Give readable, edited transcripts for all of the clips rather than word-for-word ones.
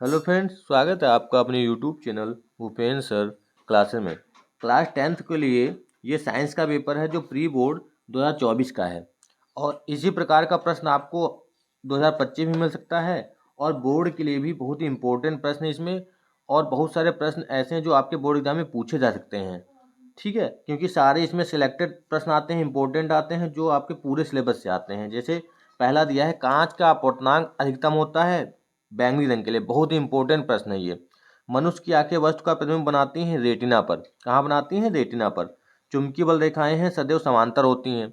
Hello friends, स्वागत है आपका अपने YouTube channel Bhupen sir classes में। क्लास 10th के लिए ये साइंस का पेपर है जो प्री बोर्ड 2024 का है और इसी प्रकार का प्रश्न आपको 2025 में मिल सकता है और बोर्ड के लिए भी बहुत ही इम्पोर्टेंट प्रश्न है इसमें। और बहुत सारे प्रश्न ऐसे हैं जो आपके बोर्ड एग्जाम में पूछे जा सकते हैं, ठीक है, क्योंकि सारे इसमें सिलेक्टेड प्रश्न आते हैं, इंपॉर्टेंट आते हैं जो आपके पूरे सिलेबस से आते हैं। जैसे पहला दिया है, कांच का अपवर्तनांक अधिकतम होता है बैंगनी रंग के लिए। बहुत ही इंपॉर्टेंट प्रश्न है ये। मनुष्य की आंखें वस्तु का प्रतिबिंब बनाती हैं रेटिना पर। कहाँ बनाती हैं? रेटिना पर। चुंबकीय बल रेखाएं हैं सदैव समांतर होती हैं।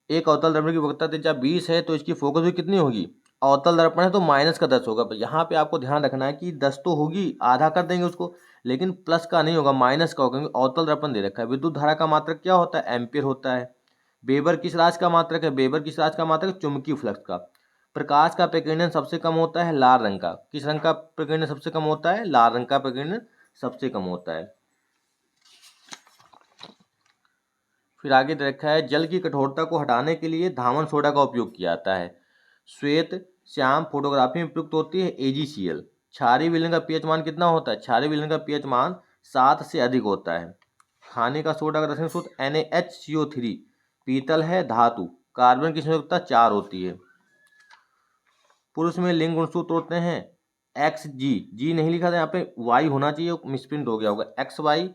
एक अवतल दर्पण की वक्रता त्रिज्या 20 है तो इसकी फोकस भी कितनी होगी? अवतल दर्पण है तो माइनस का 10 होगा। यहाँ पे आपको ध्यान रखना है कि 10 तो होगी, आधा कर देंगे उसको, लेकिन प्लस का नहीं होगा, माइनस का होगा, क्योंकि अवतल दर्पण दे रखा है। विद्युत धारा का मात्रक क्या होता है? एम्पियर होता है। वेबर किस राशि का मात्रक है? वेबर किस राशि का मात्रक है? चुंबकीय फ्लक्स का। प्रकाश का प्रकीर्णन सबसे कम होता है लाल रंग का। किस रंग का प्रकीर्णन सबसे कम होता है? लाल रंग का प्रकीर्णन सबसे कम होता है। फिर आगे दे रखा है, जल की कठोरता को हटाने के लिए धामन सोडा का उपयोग किया जाता है। श्वेत श्याम फोटोग्राफी में प्रयुक्त होती है AgCl। क्षारीय विलयन का पीएच मान कितना होता है? क्षारीय विलयन का पीएच मान 7 से अधिक होता है। खाने का सोडा का रासायनिक सूत्र NaHCO3। पीतल है धातु। कार्बन की संयोजकता 4 होती है। पुरुष में लिंग गुणसूत्र होते हैं XG। जी नहीं लिखा था यहाँ पे, Y होना चाहिए, मिसप्रिंट हो गया होगा। XY,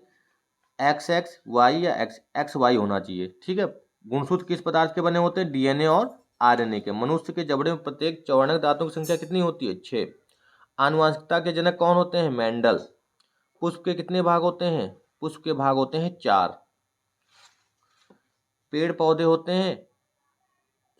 XX, Y या XY होना चाहिए, ठीक है। गुणसूत्र किस पदार्थ के बने होते हैं? DNA और RNA के। मनुष्य के जबड़े में प्रत्येक चौवर्णक दांतों की संख्या कितनी होती है? 6। आनुवंशिकता के जनक कौन होते हैं? मेंडल। पुष्प के कितने भाग होते हैं? पुष्प के भाग होते हैं 4। पेड़ पौधे होते हैं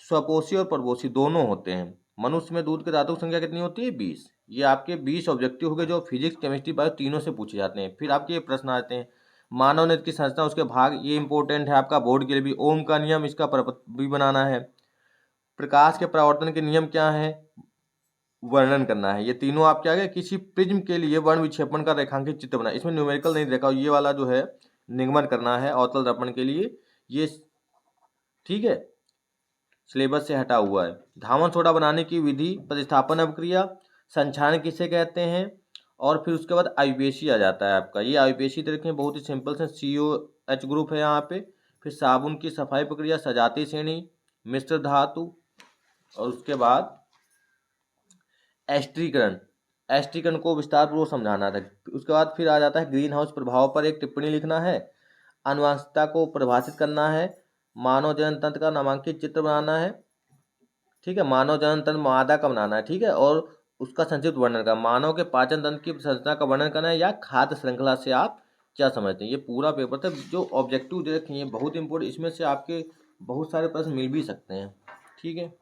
स्वपोषी और परपोषी दोनों होते हैं। मनुष्य में दूध के दांतों की संख्या कितनी होती है? 20। ये आपके 20 ऑब्जेक्टिव हो गए जो फिजिक्स केमिस्ट्री बायो तीनों से पूछे जाते हैं। फिर आपके ये प्रश्न आते हैं, मानव नेत्र की संरचना उसके भाग, ये इंपॉर्टेंट है आपका बोर्ड के लिए भी। ओम का नियम, इसका भी बनाना है। प्रकाश के परावर्तन के नियम क्या है? वर्णन करना है। ये तीनों आप क्या है, किसी प्रिज्म के लिए वर्ण विक्षेपण का रेखांकित चित्र बना। इसमें न्यूमेरिकल नहीं देखा, ये वाला जो है निगमन करना है अवतल दर्पण के लिए, ये ठीक है, सिलेबस से हटा हुआ है। धामन सोडा बनाने की विधि, प्रतिस्थापन अपक्रिया, संक्षारण किसे कहते हैं, और फिर उसके बाद IUPAC आ जाता है आपका। ये IUPAC देखें, बहुत ही सिंपल से COH ग्रुप है यहाँ पे। फिर साबुन की सफाई प्रक्रिया, सजाती श्रेणी, मिश्र धातु, और उसके बाद एस्ट्रीकरण। एस्ट्रीकरण को विस्तार पूर्वक समझाना था। उसके बाद फिर आ जाता है ग्रीन हाउस प्रभाव पर एक टिप्पणी लिखना है, आनुवंशिकता को परिभाषित करना है, मानव जनन तंत्र का नामांकित चित्र बनाना है, ठीक है, मानव जनन तंत्र मादा का बनाना है, ठीक है, और उसका संक्षिप्त वर्णन करना। मानव के पाचन तंत्र की संरचना का वर्णन करना है, या खाद्य श्रृंखला से आप क्या समझते हैं। ये पूरा पेपर था जो ऑब्जेक्टिव दे रखे हैं, बहुत इंपॉर्टेंट। इसमें से आपके बहुत सारे प्रश्न मिल भी सकते हैं, ठीक है।